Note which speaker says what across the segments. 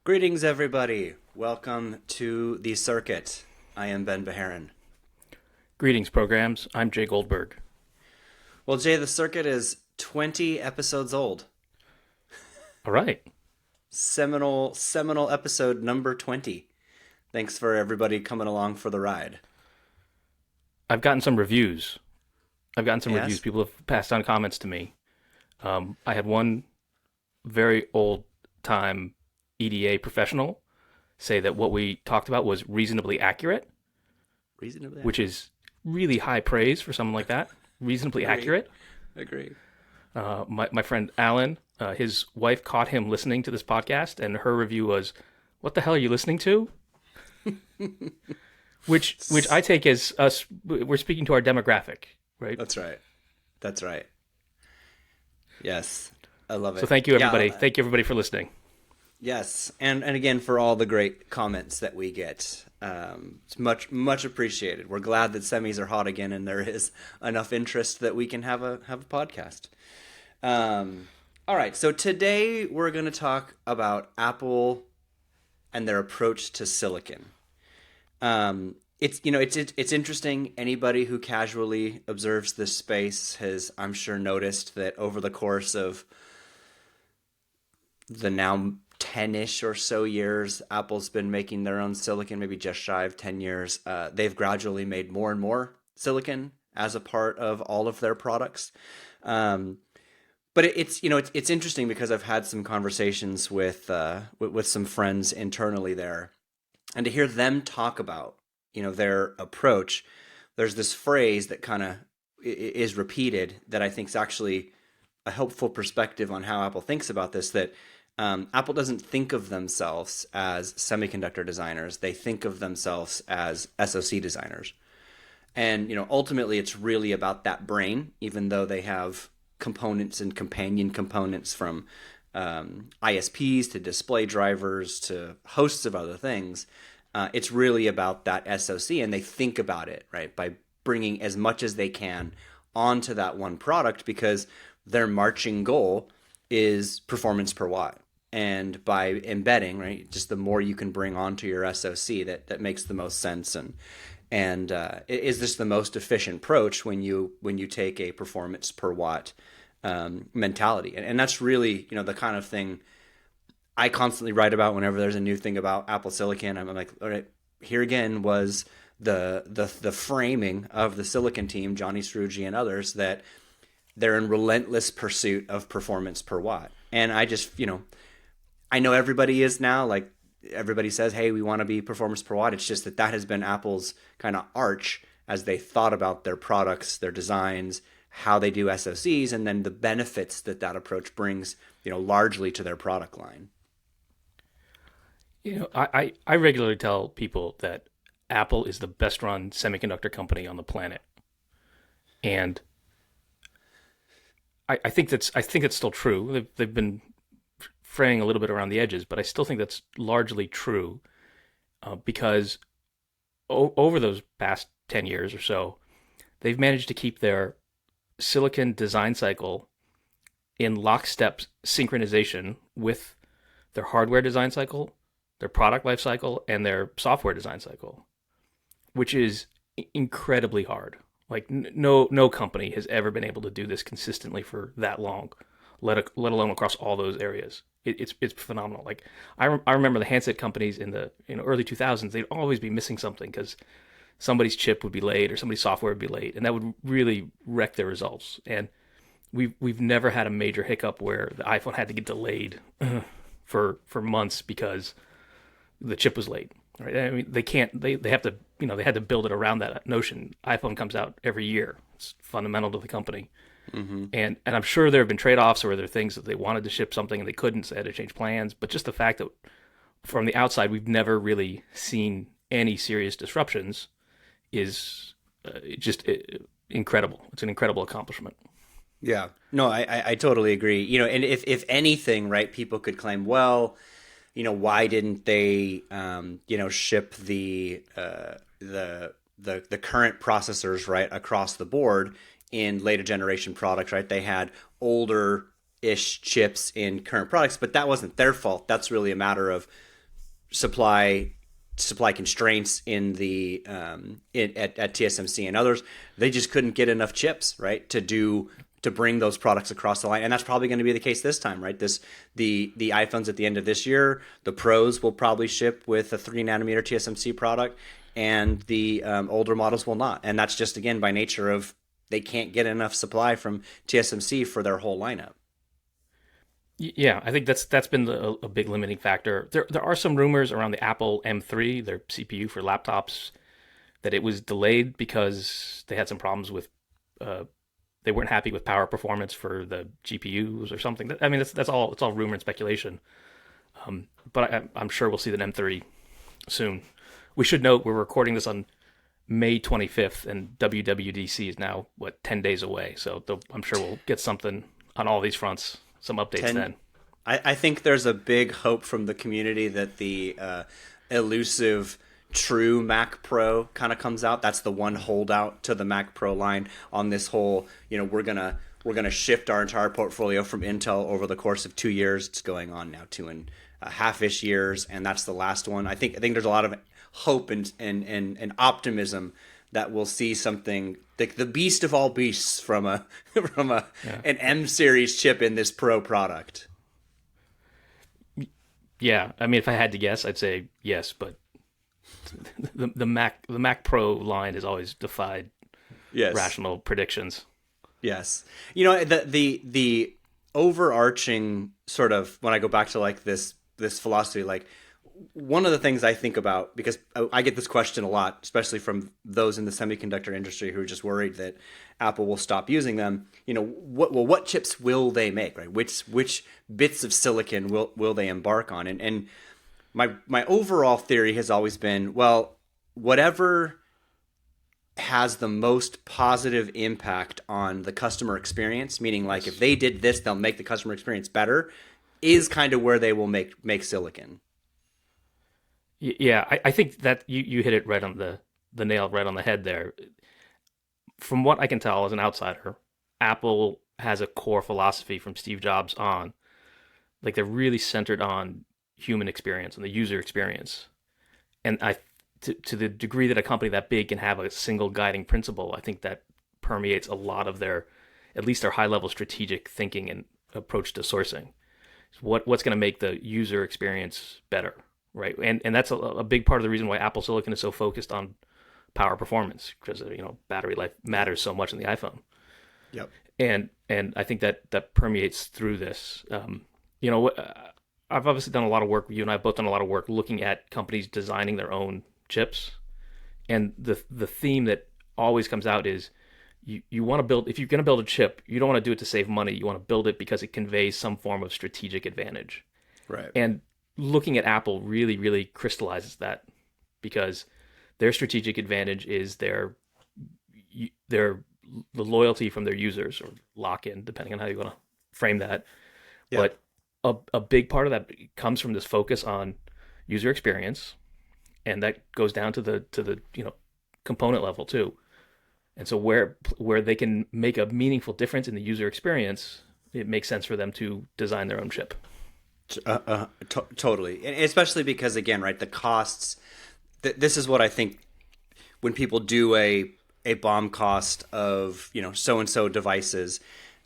Speaker 1: Greetings, everybody. Welcome to the circuit. I am Ben Bajarin.
Speaker 2: Greetings, programs. I'm Jay Goldberg.
Speaker 1: Well, Jay, the circuit is 20 episodes old.
Speaker 2: All right.
Speaker 1: Seminal episode number 20. Thanks for everybody coming along for the ride.
Speaker 2: I've gotten some reviews.
Speaker 1: Yes?
Speaker 2: People have passed on comments to me. I had one very old time EDA professional say that what we talked about was reasonably accurate,
Speaker 1: Reasonably
Speaker 2: which is really high praise for someone like that. Reasonably
Speaker 1: Agree.
Speaker 2: accurate.
Speaker 1: Agree.
Speaker 2: My friend Alan, his wife caught him listening to this podcast, and her review was, "What the hell are you listening to?" Which I take as us. We're speaking to our demographic, right?
Speaker 1: That's right. That's right. Yes. I love it.
Speaker 2: So thank you,
Speaker 1: Yeah,
Speaker 2: everybody. Thank you, everybody, for listening.
Speaker 1: yes. And again, for all the great comments that we get. It's much appreciated. We're glad that semis are hot again and there is enough interest that we can have a podcast. All right, so today we're going to talk about Apple and their approach to silicon. It's interesting. Anybody who casually observes this space has, I'm sure, noticed that over the course of the now 10-ish or so years Apple's been making their own silicon, maybe just shy of 10 years. They've gradually made more and more silicon as a part of all of their products. But it's interesting because I've had some conversations with some friends internally there, and to hear them talk about their approach. There's this phrase that kind of is repeated that I think is actually a helpful perspective on how Apple thinks about this. That Apple doesn't think of themselves as semiconductor designers; they think of themselves as SoC designers. And ultimately, it's really about that brain, even though they have components and companion components from ISPs to display drivers to hosts of other things. It's really about that SoC, and they think about it right by bringing as much as they can onto that one product because their marching goal is performance per watt. And by embedding, right, just the more you can bring onto your SoC, that makes the most sense. And is this the most efficient approach when you take a performance per watt mentality? And that's really the kind of thing I constantly write about whenever there's a new thing about Apple Silicon. I'm like, all right, here again was the framing of the Silicon team, Johnny Strugi and others, that they're in relentless pursuit of performance per watt. And I just I know everybody is now, like everybody says, hey, we want to be performance per watt. It's just that has been Apple's kind of arch as they thought about their products, their designs, how they do SoCs, and then the benefits that approach brings, largely to their product line.
Speaker 2: I regularly tell people that Apple is the best run semiconductor company on the planet. And I think that's still true. They've been fraying a little bit around the edges, but I still think that's largely true because over those past 10 years or so, they've managed to keep their silicon design cycle in lockstep synchronization with their hardware design cycle, their product life cycle, and their software design cycle, which is incredibly hard. Like no company has ever been able to do this consistently for that long, let alone across all those areas. It's phenomenal. Like I remember the handset companies in the early 2000s, they'd always be missing something because somebody's chip would be late or somebody's software would be late, and that would really wreck their results. And we've never had a major hiccup where the iPhone had to get delayed for months because the chip was late. Right? I mean, they can't. They have to. They had to build it around that notion. iPhone comes out every year. It's fundamental to the company. Mm-hmm. And I'm sure there have been trade-offs or there are things that they wanted to ship something and they couldn't, so they had to change plans. But just the fact that from the outside we've never really seen any serious disruptions is incredible. It's an incredible accomplishment.
Speaker 1: Yeah, no, I totally agree. And if anything, right, people could claim, well, why didn't they, ship the current processors right across the board in later generation products, right? They had older-ish chips in current products, but that wasn't their fault. That's really a matter of supply constraints in the at TSMC and others. They just couldn't get enough chips, right, to bring those products across the line, and that's probably going to be the case this time, right? The iPhones at the end of this year, the Pros will probably ship with a 3 nanometer TSMC product, and the older models will not, and that's just again by nature of they can't get enough supply from TSMC for their whole lineup.
Speaker 2: Yeah, I think that's been a big limiting factor. There are some rumors around the Apple M3, their CPU for laptops, that it was delayed because they had some problems with uh, they weren't happy with power performance for the GPUs or something. I mean, that's all. It's all rumor and speculation. But I'm sure we'll see the M3 soon. We should note we're recording this on May 25th, and WWDC is now 10 days away. So I'm sure we'll get something on all these fronts, some updates
Speaker 1: 10,
Speaker 2: then.
Speaker 1: I think there's a big hope from the community that the elusive true Mac Pro kind of comes out. That's the one holdout to the Mac Pro line on this whole, we're gonna shift our entire portfolio from Intel over the course of 2 years. It's going on now 2.5-ish years, and that's the last one. I think there's a lot of hope and optimism that we'll see something like the beast of all beasts from a from a
Speaker 2: Yeah.
Speaker 1: an M series chip in this Pro product.
Speaker 2: Yeah, I mean, if I had to guess, I'd say yes, but the Mac Pro line has always defied
Speaker 1: Yes.
Speaker 2: rational predictions.
Speaker 1: Yes. The overarching sort of when I go back to like this philosophy, like one of the things I think about, because I get this question a lot, especially from those in the semiconductor industry who are just worried that Apple will stop using them. What chips will they make, right? Which bits of silicon will they embark on? And my overall theory has always been, well, whatever has the most positive impact on the customer experience, meaning like if they did this, they'll make the customer experience better, is kind of where they will make silicon.
Speaker 2: Yeah, I think that you hit it right on the nail right on the head there. From what I can tell as an outsider, Apple has a core philosophy from Steve Jobs on, like they're really centered on human experience and the user experience. And to the degree that a company that big can have a single guiding principle, I think that permeates a lot of at least their high level strategic thinking and approach to sourcing. What's going to make the user experience better, right? And that's a big part of the reason why Apple Silicon is so focused on power performance, because battery life matters so much in the iPhone.
Speaker 1: Yep.
Speaker 2: And I think that permeates through this. I've obviously done a lot of work. You and I have both done a lot of work looking at companies designing their own chips, and the theme that always comes out is you want to build, if you're going to build a chip, you don't want to do it to save money. You want to build it because it conveys some form of strategic advantage.
Speaker 1: Right.
Speaker 2: And looking at Apple really, really crystallizes that, because their strategic advantage is the loyalty from their users, or lock-in, depending on how you want to frame that.
Speaker 1: Yeah.
Speaker 2: But a big part of that comes from this focus on user experience, and that goes down to the component level too. And so where they can make a meaningful difference in the user experience, it makes sense for them to design their own chip.
Speaker 1: Totally, and especially because again, right, the costs. This is what I think when people do a BOM cost of so and so devices.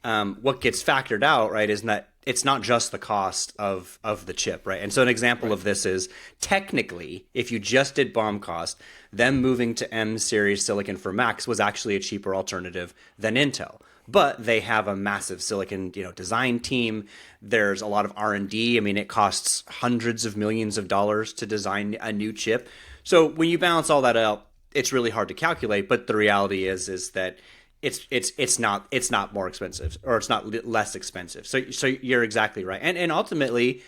Speaker 1: What gets factored out, right, is that it's not just the cost of the chip, right? And so an example of this is technically, if you just did BOM cost, them moving to M series silicon for Macs was actually a cheaper alternative than Intel. But they have a massive silicon, design team. There's a lot of R&D. I mean, it costs hundreds of millions of dollars to design a new chip. So when you balance all that out, it's really hard to calculate. But the reality is that it's not more expensive, or it's not less expensive. So you're exactly right. And ultimately,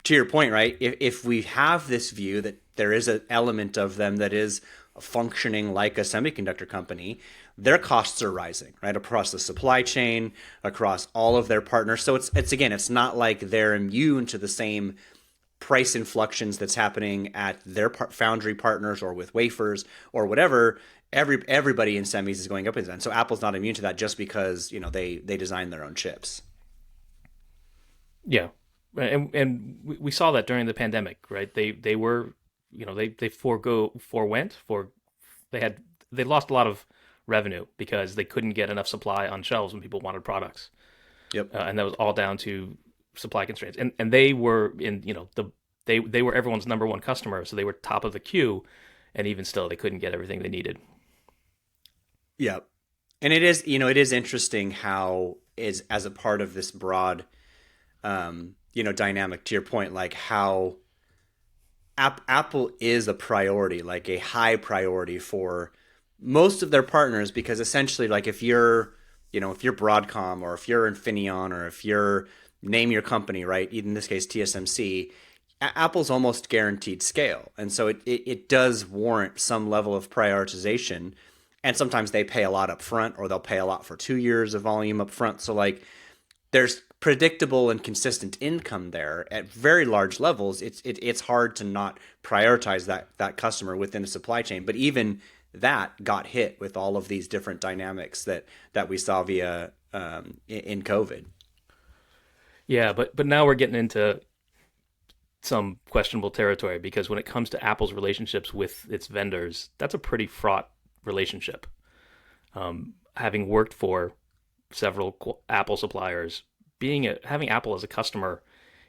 Speaker 1: to your point, right, if we have this view that there is an element of them that is functioning like a semiconductor company, their costs are rising, right, across the supply chain, across all of their partners. So it's not like they're immune to the same price inflections that's happening at their foundry partners or with wafers or whatever. Everybody in semis is going up against that. And so Apple's not immune to that just because they design their own chips.
Speaker 2: Yeah, And we saw that during the pandemic, right? They were, they they had they lost a lot of revenue because they couldn't get enough supply on shelves when people wanted products,
Speaker 1: Yep.
Speaker 2: and that was all down to supply constraints. And they were in, they were everyone's number one customer, so they were top of the queue, and even still, they couldn't get everything they needed.
Speaker 1: Yep. And it is interesting how is as a part of this broad, dynamic to your point, like how Apple is a priority, like a high priority for most of their partners, because essentially, like if you're Broadcom or if you're Infineon or if you're name your company, right? In this case, TSMC, Apple's almost guaranteed scale, and so it does warrant some level of prioritization. And sometimes they pay a lot up front, or they'll pay a lot for 2 years of volume up front. So like there's predictable and consistent income there at very large levels. It's hard to not prioritize that customer within a supply chain. But even that got hit with all of these different dynamics that we saw via in COVID.
Speaker 2: Yeah, but now we're getting into some questionable territory because when it comes to Apple's relationships with its vendors, that's a pretty fraught relationship. Having worked for several Apple suppliers, having Apple as a customer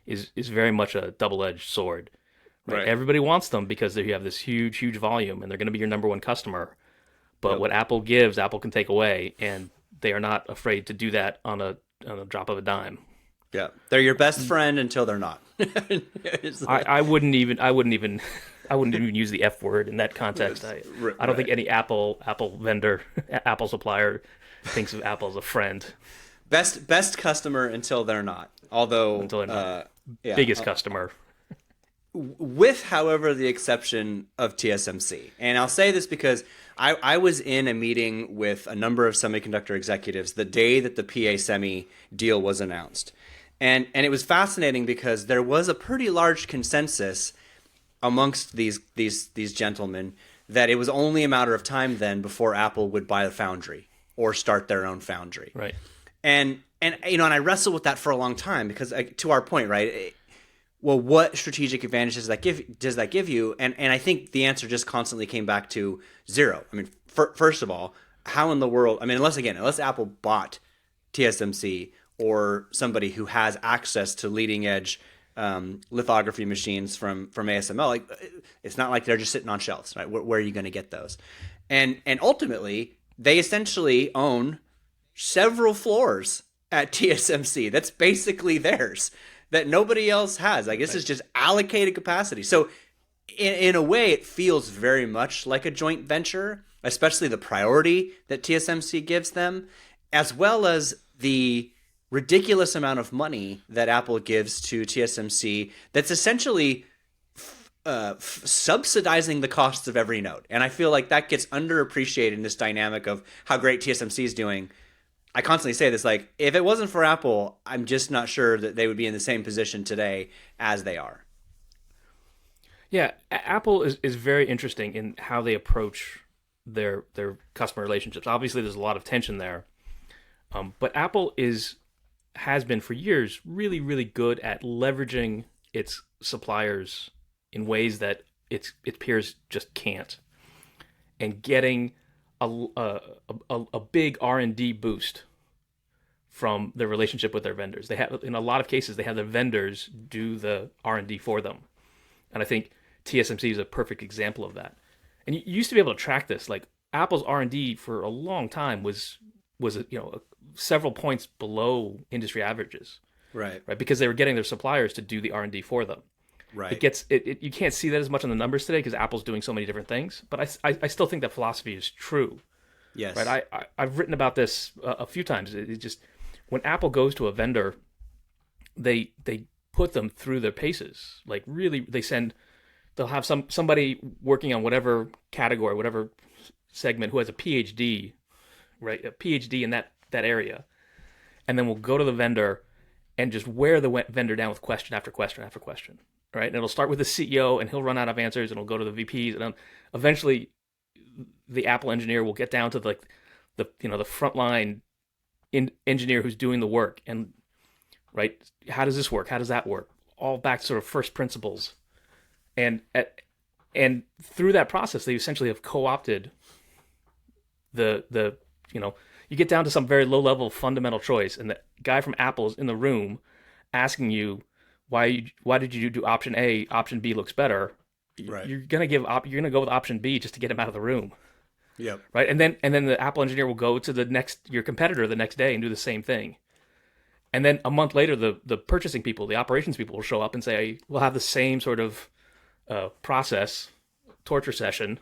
Speaker 2: is very much a double-edged sword. Right? Everybody wants them because you have this huge volume, and they're going to be your number one customer. But
Speaker 1: Yep.
Speaker 2: what Apple gives, Apple can take away, and they are not afraid to do that on a drop of a dime.
Speaker 1: Yeah, they're your best friend until they're not.
Speaker 2: I wouldn't even I wouldn't even I wouldn't even use the F word in that context. I don't think any Apple vendor, Apple supplier thinks of Apple as a friend.
Speaker 1: Best customer until they're not. Although
Speaker 2: Until they're not.
Speaker 1: yeah,
Speaker 2: Biggest customer.
Speaker 1: with, however, the exception of TSMC. And I'll say this because I was in a meeting with a number of semiconductor executives the day that the PA Semi deal was announced. And it was fascinating because there was a pretty large consensus amongst these gentlemen that it was only a matter of time then before Apple would buy a foundry or start their own foundry.
Speaker 2: Right.
Speaker 1: And I wrestled with that for a long time because to our point, right? Well, what strategic advantages does that give you? And I think the answer just constantly came back to zero. I mean, first of all, how in the world? I mean, unless Apple bought TSMC or somebody who has access to leading edge lithography machines from ASML, like it's not like they're just sitting on shelves, right? Where are you going to get those? And ultimately, they essentially own several floors at TSMC. That's basically theirs that nobody else has. Like this is just allocated capacity. So in a way, it feels very much like a joint venture, especially the priority that TSMC gives them, as well as the ridiculous amount of money that Apple gives to TSMC that's essentially subsidizing the costs of every node. And I feel like that gets underappreciated in this dynamic of how great TSMC is doing. I constantly say this, like, if it wasn't for Apple, I'm just not sure that they would be in the same position today as they are.
Speaker 2: Yeah, Apple is very interesting in how they approach their customer relationships. Obviously, there's a lot of tension there, but Apple has been for years really good at leveraging its suppliers in ways that its peers just can't, and getting a big R&D boost from their relationship with their vendors. They have, in a lot of cases, they have their vendors do the R&D for them, and I think TSMC is a perfect example of that. And you used to be able to track this. Like Apple's R&D for a long time was several points below industry averages,
Speaker 1: Right.
Speaker 2: because they were getting their suppliers to do the R&D for them.
Speaker 1: Right.
Speaker 2: You can't see that as much on the numbers today because Apple's doing so many different things. But I still think that philosophy is true.
Speaker 1: Yes.
Speaker 2: Right. I've written about this a few times. It just when Apple goes to a vendor, they put them through their paces. Like really, they'll have somebody working on whatever category, whatever segment, who has a PhD, right? A PhD in that area, and then we'll go to the vendor and just wear the vendor down with question after question after question. Right, and it'll start with the CEO, and he'll run out of answers, and it'll go to the VPs, and eventually, the Apple engineer will get down to the frontline engineer who's doing the work, and right, how does this work? How does that work? all back to sort of first principles, and and through that process, they essentially have co-opted the you know, you get down to some very low level fundamental choice, and the guy from Apple is in the room asking you why did you do option A? Option B looks better.
Speaker 1: Right.
Speaker 2: You're gonna go with option B just to get him out of the room,
Speaker 1: Yep.
Speaker 2: right? And then the Apple engineer will go to your competitor the next day and do the same thing. And then a month later, the purchasing people, the operations people will show up and say, we'll have the same sort of process, torture session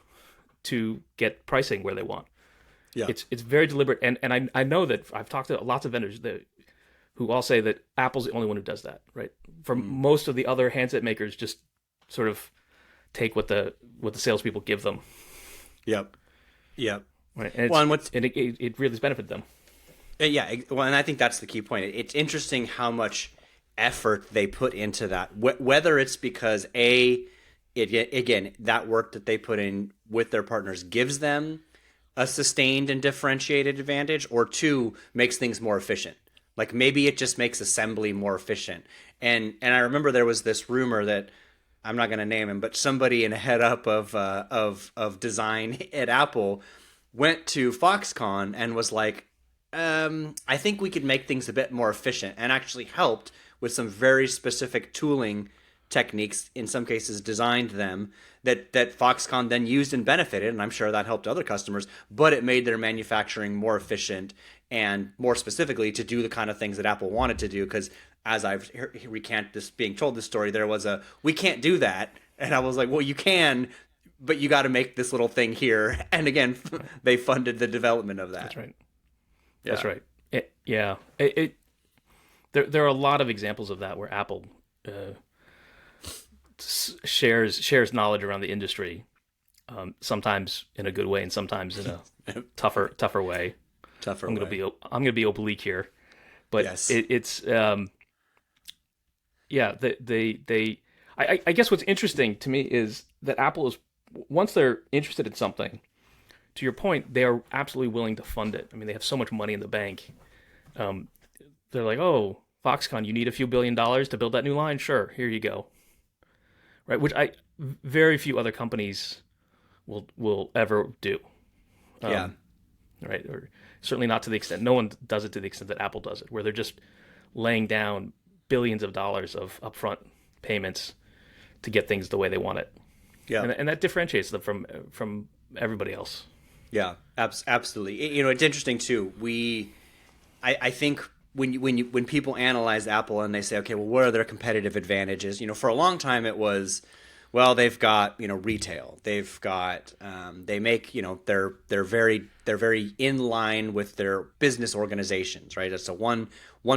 Speaker 2: to get pricing where they want.
Speaker 1: Yeah.
Speaker 2: It's very deliberate. And I know that I've talked to lots of vendors who all say that Apple's the only one who does that, right? For most of the other handset makers, just sort of take what the salespeople give them.
Speaker 1: Yep. Yep.
Speaker 2: Right. And, it really has benefited them.
Speaker 1: Yeah, well, and I think that's the key point. It's interesting how much effort they put into that. Whether it's because again, that work that they put in with their partners gives them a sustained and differentiated advantage, or two, makes things more efficient. Like maybe it just makes assembly more efficient. And I remember there was this rumor that I'm not going to name him, but somebody in a head up of design at Apple went to Foxconn and was like, I think we could make things a bit more efficient, and actually helped with some very specific tooling techniques, in some cases designed them, that Foxconn then used and benefited, and I'm sure that helped other customers, but it made their manufacturing more efficient, and more specifically to do the kind of things that Apple wanted to do, because as I've being told this story, there was we can't do that, and I was like, well, you can, but you got to make this little thing here, and again, they funded the development of that.
Speaker 2: That's right.
Speaker 1: Yeah.
Speaker 2: That's right. There are a lot of examples of that where Apple shares knowledge around the industry, sometimes in a good way and sometimes in a tougher way. I'm gonna be oblique here, but
Speaker 1: yes.
Speaker 2: I guess what's interesting to me is that Apple is, once they're interested in something, to your point, they are absolutely willing to fund it. I mean, they have so much money in the bank. They're like, oh, Foxconn, you need a few $1 billion to build that new line? Sure, here you go. Right, which very few other companies will ever do.
Speaker 1: Yeah.
Speaker 2: Right, or certainly not to the extent, no one does it to the extent that Apple does it, where they're just laying down billions of dollars of upfront payments to get things the way they want it.
Speaker 1: Yeah.
Speaker 2: And that differentiates them from everybody else.
Speaker 1: Yeah, absolutely. You know, it's interesting too. I think when people analyze Apple and they say, okay, well, what are their competitive advantages? You know, for a long time it was, well, they've got, you know, retail. They've got they make, you know, they're very in line with their business organizations, right? It's a one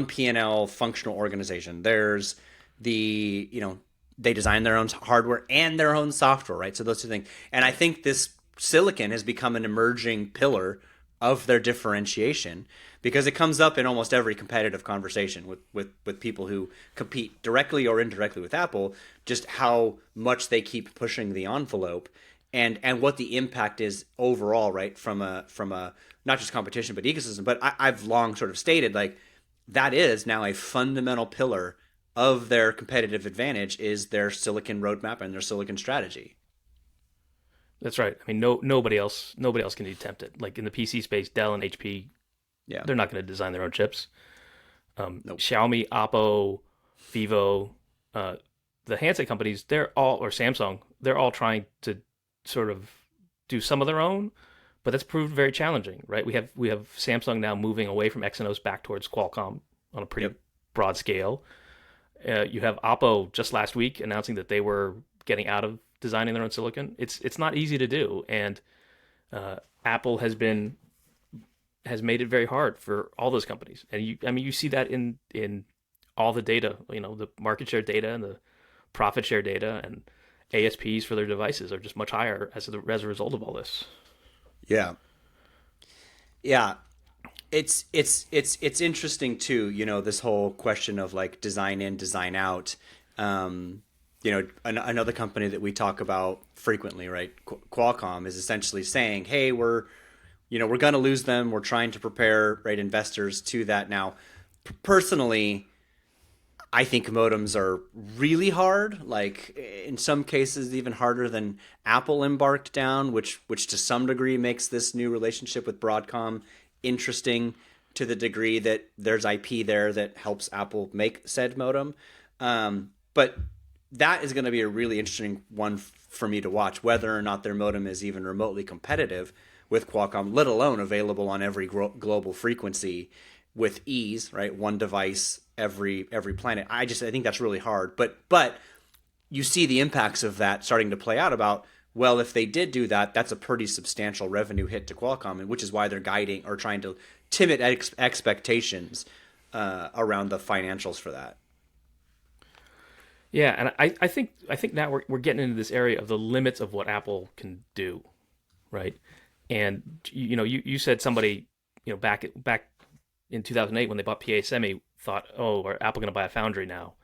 Speaker 1: P&L functional organization. There's the, you know, they design their own hardware and their own software, right? So those two things. And I think this silicon has become an emerging pillar of their differentiation, because it comes up in almost every competitive conversation with people who compete directly or indirectly with Apple, just how much they keep pushing the envelope, and what the impact is overall, right? From a not just competition but ecosystem. But I've long sort of stated, like, that is now a fundamental pillar of their competitive advantage, is their silicon roadmap and their silicon strategy.
Speaker 2: That's right. I mean, nobody else can be tempted. Like in the PC space, Dell and HP,
Speaker 1: Yeah.
Speaker 2: they're not going to design their own chips.
Speaker 1: Nope.
Speaker 2: Xiaomi, Oppo, Vivo, the handset companies, or Samsung, they're all trying to sort of do some of their own, but that's proved very challenging, right? We have Samsung now moving away from Exynos back towards Qualcomm on a pretty broad scale. You have Oppo just last week announcing that they were getting out of designing their own silicon. It's not easy to do, and Apple has made it very hard for all those companies. And you see that in all the data, you know, the market share data and the profit share data, and ASPs for their devices are just much higher as a result of all this.
Speaker 1: Yeah. Yeah. It's interesting too, you know, this whole question of like design in, design out. You know, another company that we talk about frequently, right? Qualcomm is essentially saying, hey, we're going to lose them. We're trying to prepare, right, investors to that. Now, personally, I think modems are really hard, like in some cases even harder than Apple embarked down, which to some degree makes this new relationship with Broadcom interesting to the degree that there's IP there that helps Apple make said modem. But that is going to be a really interesting one for me to watch, whether or not their modem is even remotely competitive with Qualcomm, let alone available on every global frequency with ease, right? One device every planet. I think that's really hard. But you see the impacts of that starting to play out about, well, if they did do that, that's a pretty substantial revenue hit to Qualcomm, and which is why they're guiding or trying to timid expectations around the financials for that.
Speaker 2: Yeah, and I think now we're getting into this area of the limits of what Apple can do, right? And you said somebody back in 2008 when they bought PA Semi thought, oh, are Apple going to buy a foundry now?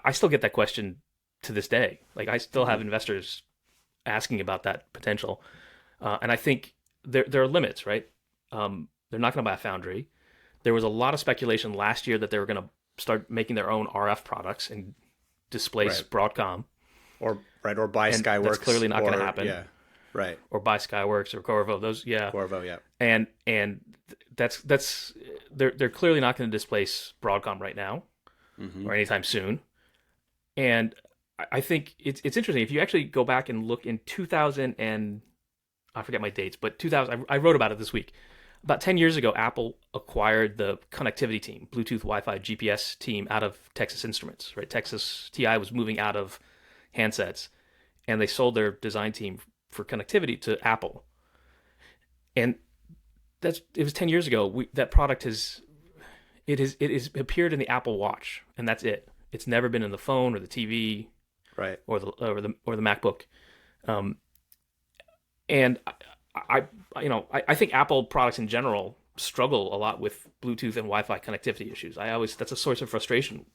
Speaker 2: I still get that question to this day. Like I still have investors asking about that potential, and I think there are limits, right? They're not going to buy a foundry. There was a lot of speculation last year that they were going to start making their own RF products and displace Broadcom,
Speaker 1: or buy
Speaker 2: and
Speaker 1: Skyworks.
Speaker 2: that's clearly not going to happen.
Speaker 1: Yeah, right.
Speaker 2: Or buy Skyworks or Corvo. Those, yeah,
Speaker 1: Corvo, yeah.
Speaker 2: And that's they're clearly not going to displace Broadcom right now or anytime soon. And I think it's interesting if you actually go back and look in 2000 and I forget my dates, but 2000 I wrote about it this week. About 10 years ago, Apple acquired the connectivity team, Bluetooth, Wi-Fi, GPS team out of Texas Instruments, right? Texas TI was moving out of handsets, and they sold their design team for connectivity to Apple. And it was 10 years ago. That product has appeared in the Apple Watch, and that's it. It's never been in the phone or the TV,
Speaker 1: right,
Speaker 2: or the MacBook. And I think Apple products in general struggle a lot with Bluetooth and Wi-Fi connectivity issues. That's a source of frustration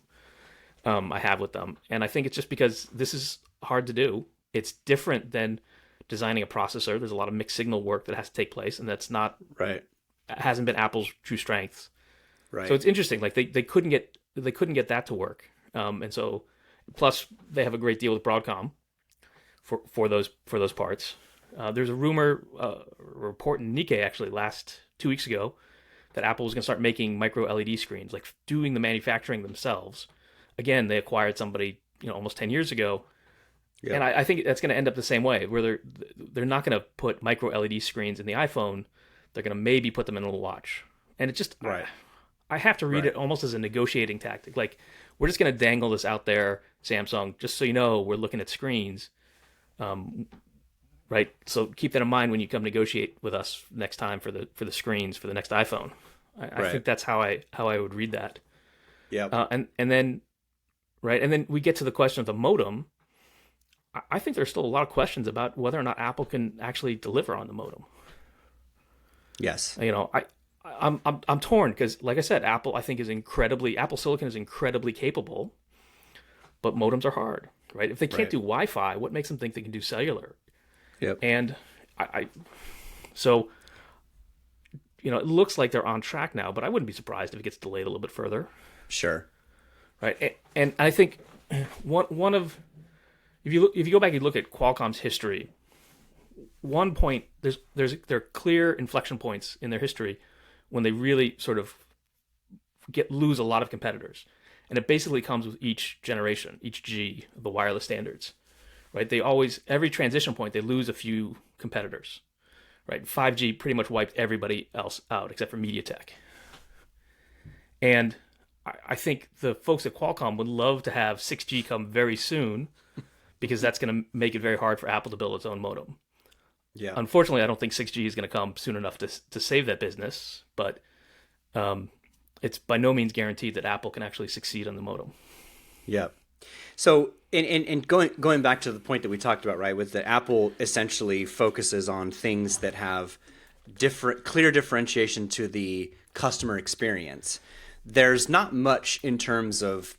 Speaker 2: I have with them, and I think it's just because this is hard to do. It's different than designing a processor. There's a lot of mixed signal work that has to take place, and that's not
Speaker 1: right.
Speaker 2: Hasn't been Apple's true strengths.
Speaker 1: Right.
Speaker 2: So it's interesting. Like they couldn't get that to work, and so plus they have a great deal with Broadcom for those parts. There's a report in Nikkei actually last 2 weeks ago that Apple was going to start making micro LED screens, like doing the manufacturing themselves. Again, they acquired somebody almost 10 years ago, and I think that's going to end up the same way, where they're not going to put micro LED screens in the iPhone. They're going to maybe put them in a little watch, and it just I have to read it almost as a negotiating tactic. Like we're just going to dangle this out there, Samsung, just so you know we're looking at screens. Right, so keep that in mind when you come negotiate with us next time for the screens for the next iPhone. I think that's how I would read that.
Speaker 1: Yeah,
Speaker 2: and then we get to the question of the modem. I think there's still a lot of questions about whether or not Apple can actually deliver on the modem.
Speaker 1: Yes,
Speaker 2: I'm torn because, like I said, Apple Silicon is incredibly capable, but modems are hard, right? If they can't do Wi-Fi, what makes them think they can do cellular?
Speaker 1: Yep.
Speaker 2: And so it looks like they're on track now, but I wouldn't be surprised if it gets delayed a little bit further.
Speaker 1: Sure.
Speaker 2: Right. And I think one of if you go back and look at Qualcomm's history, one point there are clear inflection points in their history when they really sort of lose a lot of competitors, and it basically comes with each generation, each G of the wireless standards. Right, every transition point they lose a few competitors. Right, 5G pretty much wiped everybody else out except for MediaTek. And I think the folks at Qualcomm would love to have 6G come very soon, because that's going to make it very hard for Apple to build its own modem.
Speaker 1: Yeah.
Speaker 2: Unfortunately, I don't think 6G is going to come soon enough to save that business, but it's by no means guaranteed that Apple can actually succeed on the modem.
Speaker 1: Yeah. So, in going back to the point that we talked about, right, with that Apple essentially focuses on things that have clear differentiation to the customer experience. There's not much in terms of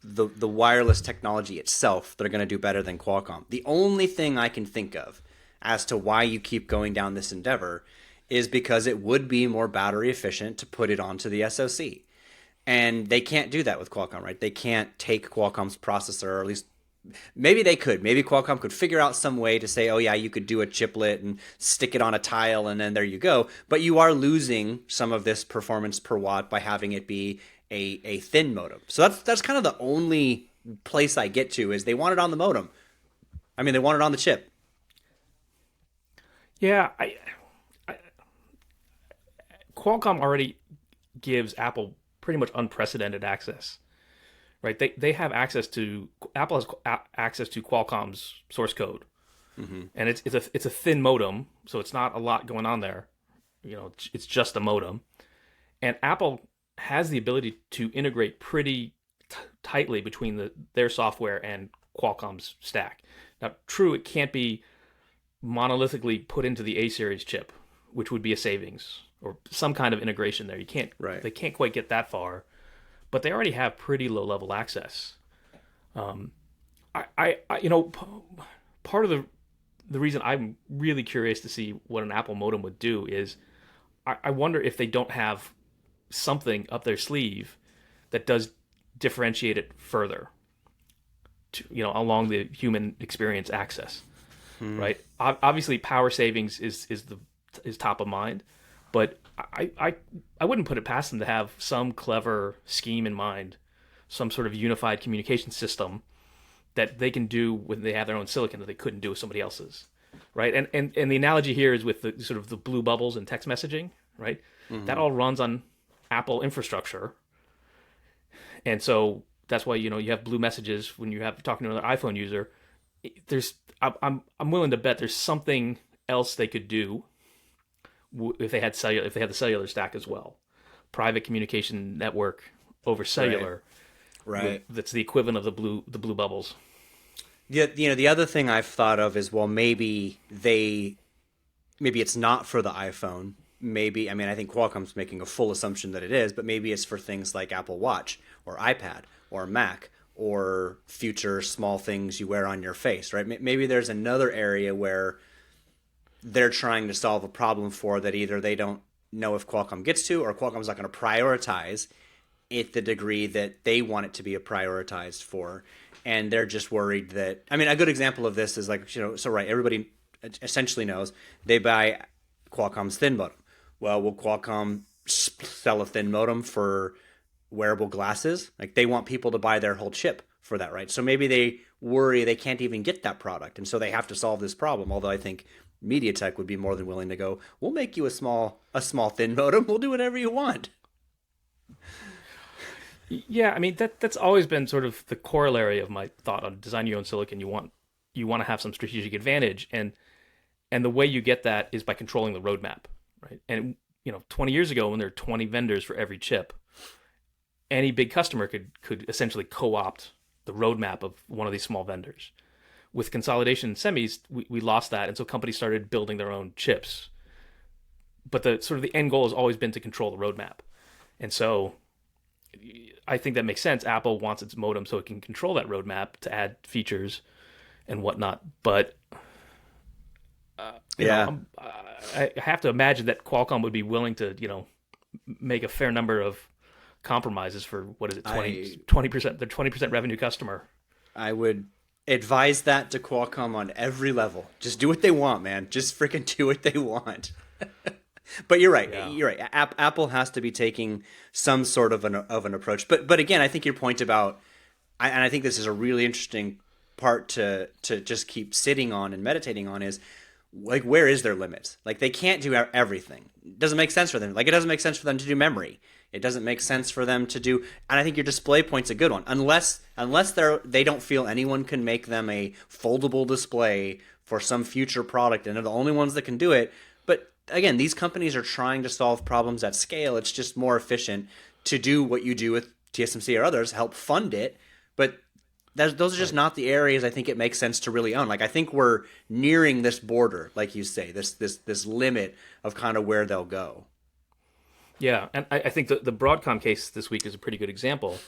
Speaker 1: the wireless technology itself that are going to do better than Qualcomm. The only thing I can think of as to why you keep going down this endeavor is because it would be more battery efficient to put it onto the SoC. And they can't do that with Qualcomm, right? They can't take Qualcomm's processor, or at least maybe they could. Maybe Qualcomm could figure out some way to say, oh, yeah, you could do a chiplet and stick it on a tile and then there you go. But you are losing some of this performance per watt by having it be a thin modem. So that's kind of the only place I get to is they want it on the modem. I mean, they want it on the chip.
Speaker 2: Yeah, Qualcomm already gives Apple pretty much unprecedented access, right? They have access to Apple has access to Qualcomm's source code, and it's a thin modem, so it's not a lot going on there. It's just a modem, and Apple has the ability to integrate pretty tightly between their software and Qualcomm's stack. Now, true, it can't be monolithically put into the A series chip, which would be a savings or some kind of integration there. You can't,
Speaker 1: Right.
Speaker 2: They can't quite get that far, but they already have pretty low level access. Part of the reason I'm really curious to see what an Apple modem would do is I wonder if they don't have something up their sleeve that does differentiate it further along the human experience access, right? Obviously, power savings is top of mind, but I wouldn't put it past them to have some clever scheme in mind, some sort of unified communication system that they can do when they have their own silicon that they couldn't do with somebody else's, right? And the analogy here is with the sort of the blue bubbles and text messaging, right? That all runs on Apple infrastructure, and so that's why you have blue messages when you have talking to another iPhone user. I'm willing to bet there's something else they could do if they had the cellular stack as well, private communication network over cellular,
Speaker 1: Right.
Speaker 2: That's the equivalent of the blue bubbles.
Speaker 1: The other thing I've thought of is, well, maybe it's not for the iPhone. Maybe, I mean, I think Qualcomm's making a full assumption that it is, but maybe it's for things like Apple Watch or iPad or Mac or future small things you wear on your face, right? Maybe there's another area where they're trying to solve a problem for that either they don't know if Qualcomm gets to, or Qualcomm's not going to prioritize it the degree that they want it to be prioritized for. And they're just worried that, I mean, a good example of this is like, so right, everybody essentially knows they buy Qualcomm's thin modem. Well, will Qualcomm sell a thin modem for wearable glasses? Like, they want people to buy their whole chip for that, right? So maybe they worry they can't even get that product, and so they have to solve this problem. Although I think MediaTek would be more than willing to go, we'll make you a small thin modem. We'll do whatever you want.
Speaker 2: Yeah, I mean that's always been sort of the corollary of my thought on design your own silicon. You want to have some strategic advantage, and the way you get that is by controlling the roadmap, right? And 20 years ago, when there were 20 vendors for every chip, any big customer could essentially co-opt the roadmap of one of these small vendors. With consolidation in semis, we lost that, and so companies started building their own chips. But the end goal has always been to control the roadmap, and so I think that makes sense. Apple wants its modem so it can control that roadmap to add features and whatnot. But I have to imagine that Qualcomm would be willing to make a fair number of compromises for, what is it, 20%, their 20% revenue customer.
Speaker 1: I would advise that to Qualcomm on every level. Just do what they want, man. Just freaking do what they want. But you're right. Yeah. You're right. Apple has to be taking some sort of an approach. But again, I think your point about, and I think this is a really interesting part to just keep sitting on and meditating on, is like, where is their limits? Like, they can't do everything. It doesn't make sense for them. Like, it doesn't make sense for them to do memory. It doesn't make sense for them to do, and I think your display point's a good one. Unless they don't feel anyone can make them a foldable display for some future product, and they're the only ones that can do it. But again, these companies are trying to solve problems at scale. It's just more efficient to do what you do with TSMC or others, help fund it. But those are just not the areas I think it makes sense to really own. Like, I think we're nearing this border, like you say, this limit of kind of where they'll go.
Speaker 2: Yeah, and I think the Broadcom case this week is a pretty good example,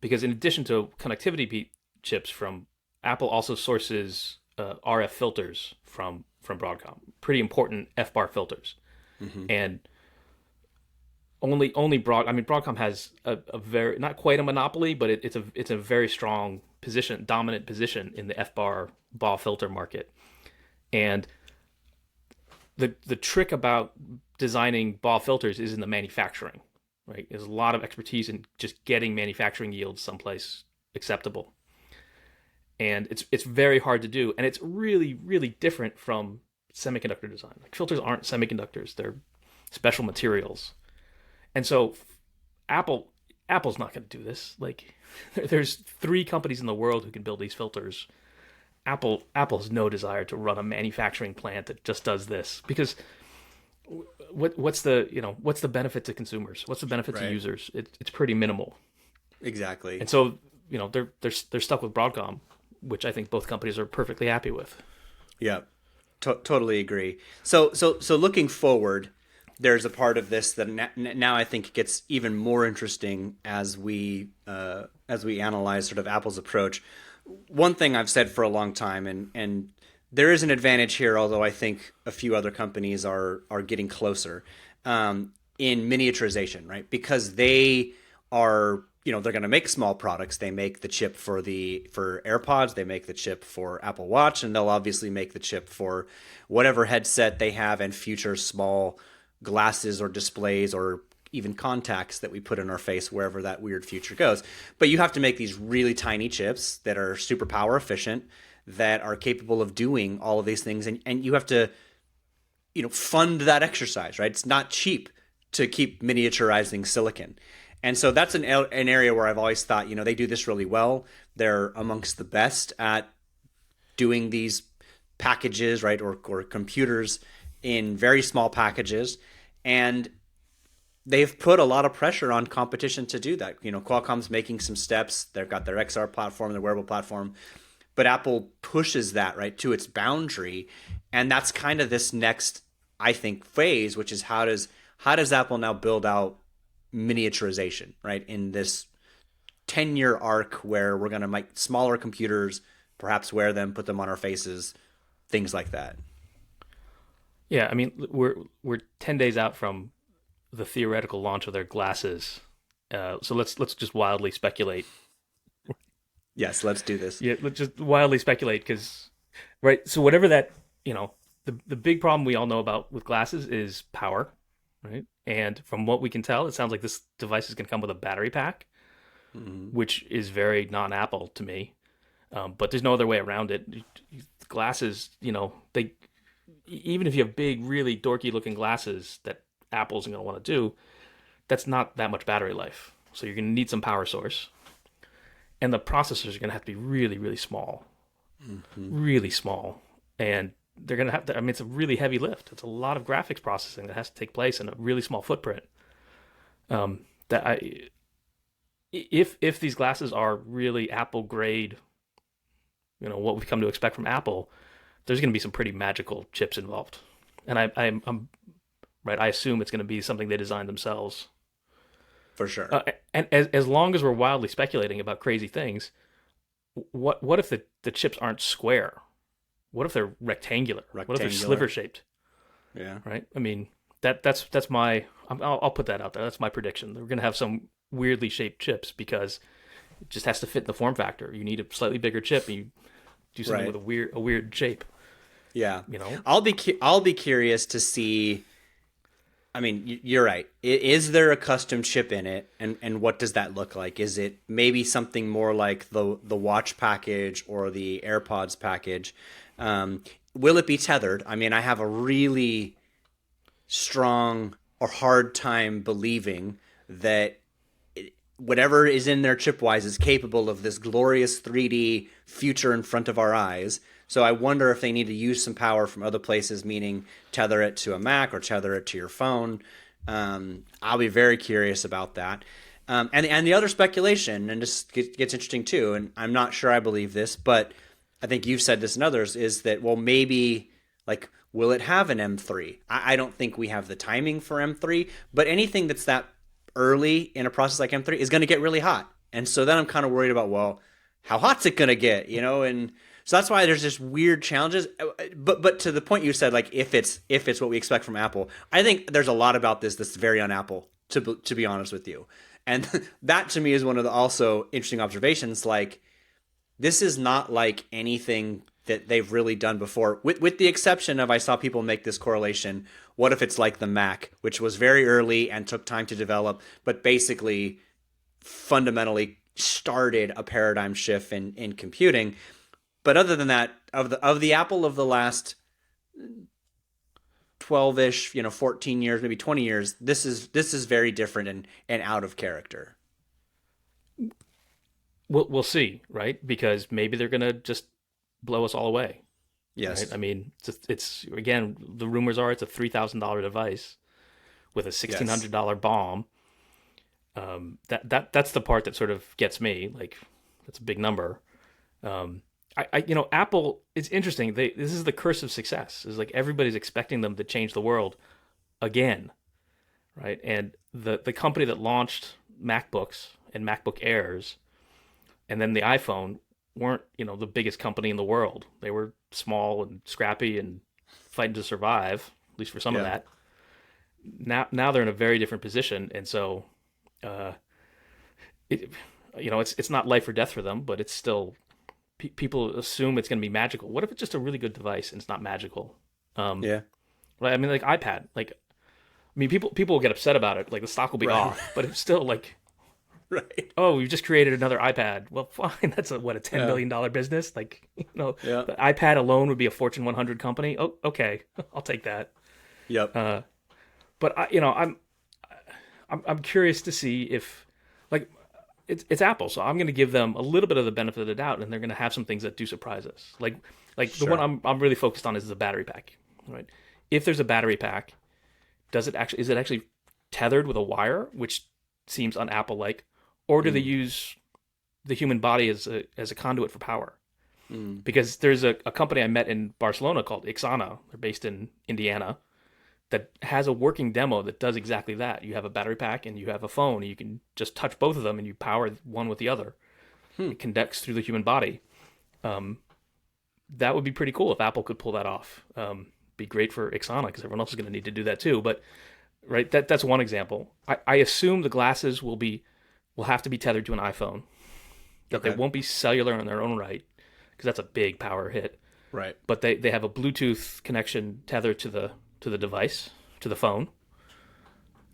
Speaker 2: because in addition to connectivity chips from Apple, also sources RF filters from Broadcom, pretty important FBAR filters. Mm-hmm. And only Broad. I mean, Broadcom has a very not quite a monopoly, but it's a very strong position, dominant position in the FBAR BAW filter market. And the trick about designing BAW filters is in the manufacturing, right? There's a lot of expertise in just getting manufacturing yields someplace acceptable, and it's very hard to do, and it's really really different from semiconductor design. Like filters aren't semiconductors; they're special materials, and so Apple's not going to do this. Like, there's three companies in the world who can build these filters. Apple's no desire to run a manufacturing plant that just does this, because what's the benefit to consumers? What's the benefit to
Speaker 1: Right.
Speaker 2: users? It's pretty minimal.
Speaker 1: Exactly.
Speaker 2: And so, they're stuck with Broadcom, which I think both companies are perfectly happy with.
Speaker 1: Yeah, totally agree. So looking forward, there's a part of this that now I think gets even more interesting as we analyze sort of Apple's approach. One thing I've said for a long time, and there is an advantage here, although I think a few other companies are getting closer, in miniaturization, right? Because they are, they're going to make small products. They make the chip for AirPods, they make the chip for Apple Watch, and they'll obviously make the chip for whatever headset they have and future small glasses or displays or even contacts that we put in our face wherever that weird future goes. But you have to make these really tiny chips that are super power efficient, that are capable of doing all of these things, and you have to fund that exercise, right? It's not cheap to keep miniaturizing silicon. And so that's an area where I've always thought, they do this really well. They're amongst the best at doing these packages, right, or computers in very small packages. And they've put a lot of pressure on competition to do that. Qualcomm's making some steps. They've got their XR platform, their wearable platform. But Apple pushes that, right, to its boundary. And that's kind of this next, I think, phase, which is how does Apple now build out miniaturization, right, in this 10-year arc where we're going to make smaller computers, perhaps wear them, put them on our faces, things like that.
Speaker 2: Yeah, I mean, we're 10 days out from the theoretical launch of their glasses. So let's just wildly speculate.
Speaker 1: Yes, let's do this.
Speaker 2: Yeah, let's just wildly speculate, because, right, so whatever that, the big problem we all know about with glasses is power, right? And from what we can tell, it sounds like this device is going to come with a battery pack, which is very non-Apple to me. But there's no other way around it. Glasses, they, even if you have big, really dorky looking glasses that Apple's going to want to do, that's not that much battery life. So you're going to need some power source. And the processors are going to have to be really, really small. Really small. And they're going to have to, I mean, it's a really heavy lift. It's a lot of graphics processing that has to take place in a really small footprint. If these glasses are really Apple grade, what we've come to expect from Apple, there's going to be some pretty magical chips involved. And I'm right. I assume it's going to be something they designed themselves.
Speaker 1: For sure.
Speaker 2: And as long as we're wildly speculating about crazy things, what if the chips aren't square? What if they're rectangular? What if they're sliver shaped?
Speaker 1: Yeah.
Speaker 2: Right. I mean, that's my. I'll put that out there. That's my prediction. We're going to have some weirdly shaped chips because it just has to fit in the form factor. You need a slightly bigger chip, and you do something with a weird shape.
Speaker 1: Yeah. I'll be curious to see. I mean, you're right. Is there a custom chip in it, and what does that look like? Is it maybe something more like the watch package or the AirPods package? Will it be tethered? I mean, I have a really strong or hard time believing that whatever is in there chip-wise is capable of this glorious 3D future in front of our eyes. So I wonder if they need to use some power from other places, meaning tether it to a Mac or tether it to your phone. I'll be very curious about that. And the other speculation, and this gets interesting too, and I'm not sure I believe this, but I think you've said this and others, is that, well, maybe, like, will it have an M3? I don't think we have the timing for M3, but anything that's that early in a process like M3 is going to get really hot. And so then I'm kind of worried about, well, how hot's it going to get, and so that's why there's just weird challenges. But to the point you said, like, if it's what we expect from Apple, I think there's a lot about this that's very un-Apple. to be honest with you. And that to me is one of the also interesting observations. Like, this is not like anything that they've really done before, with the exception of, I saw people make this correlation. What if it's like the Mac, which was very early and took time to develop, but basically fundamentally started a paradigm shift in computing. But other than that, of the Apple of the last 12-ish, 14 years, maybe 20 years, this is very different and out of character.
Speaker 2: We'll see, right? Because maybe they're gonna just blow us all away.
Speaker 1: Yes.
Speaker 2: Right? I mean, it's again, the rumors are it's a $3,000 device with a $1,600 BOM. That's the part that sort of gets me. Like, that's a big number. Apple. It's interesting. This is the curse of success. Is like everybody's expecting them to change the world again, right? And the company that launched MacBooks and MacBook Airs, and then the iPhone weren't the biggest company in the world. They were small and scrappy and fighting to survive, at least for some of that. Now they're in a very different position, and so it's not life or death for them, but it's still people assume it's going to be magical. What if it's just a really good device and it's not magical? Right? I mean, like iPad. Like, I mean, people will get upset about it. Like, the stock will be off, but it's still like,
Speaker 1: right.
Speaker 2: Oh, we've just created another iPad. Well, fine. That's a $10 million business. Like, the iPad alone would be a Fortune 100 company. Oh, okay, I'll take that.
Speaker 1: Yep.
Speaker 2: But I'm curious to see if, like, it's Apple, so I'm going to give them a little bit of the benefit of the doubt, and they're going to have some things that do surprise us. Like
Speaker 1: Sure.
Speaker 2: The one I'm really focused on is the battery pack. Right? If there's a battery pack, is it actually tethered with a wire, which seems un-Apple like, or do they use the human body as a conduit for power? Because there's a company I met in Barcelona called Ixana. They're based in Indiana, that has a working demo that does exactly that. You have a battery pack and you have a phone, and you can just touch both of them and you power one with the other. It conducts through the human body. That would be pretty cool if Apple could pull that off. Be great for Ixana, because everyone else is going to need to do that too. But right, that's one example. I assume the glasses will have to be tethered to an iPhone. That they won't be cellular in their own right, because that's a big power hit.
Speaker 1: Right.
Speaker 2: But they have a Bluetooth connection tethered to the device, to the phone,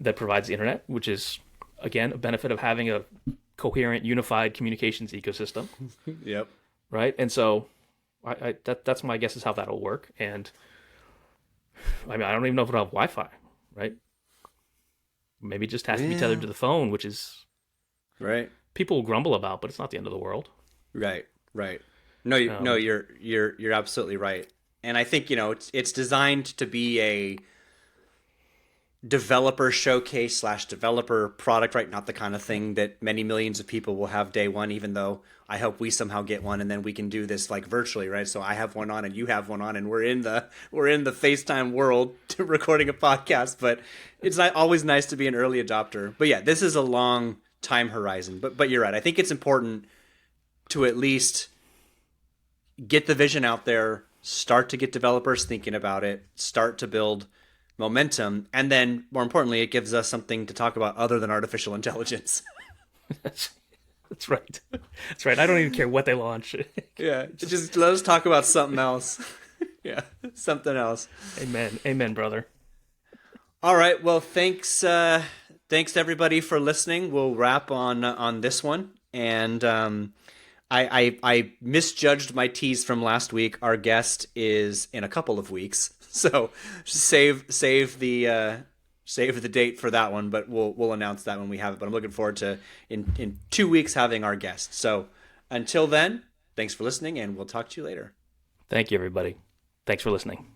Speaker 2: that provides the internet, which is, again, a benefit of having a coherent, unified communications ecosystem.
Speaker 1: Yep.
Speaker 2: Right? And so that's my guess is how that'll work. And I mean, I don't even know if it'll have Wi-Fi, right? Maybe it just has to be tethered to the phone, which is
Speaker 1: right.
Speaker 2: People will grumble about, but it's not the end of the world.
Speaker 1: Right. No, you're absolutely right. And I think, it's designed to be a developer showcase / developer product, right? Not the kind of thing that many millions of people will have day one, even though I hope we somehow get one, and then we can do this like virtually, right? So I have one on and you have one on, and we're in the FaceTime world to recording a podcast, but it's not always nice to be an early adopter. But yeah, this is a long time horizon, but you're right. I think it's important to at least get the vision out there, start to get developers thinking about it, start to build momentum, and then more importantly, it gives us something to talk about other than artificial intelligence.
Speaker 2: That's right. That's right. I don't even care what they launch.
Speaker 1: Yeah, just let us talk about something else. Yeah, something else.
Speaker 2: Amen, brother.
Speaker 1: All right. Well, thanks everybody for listening. We'll wrap on this one, and I misjudged my tease from last week. Our guest is in a couple of weeks, so save the date for that one. But we'll announce that when we have it. But I'm looking forward to in 2 weeks having our guest. So until then, thanks for listening, and we'll talk to you later.
Speaker 2: Thank you, everybody. Thanks for listening.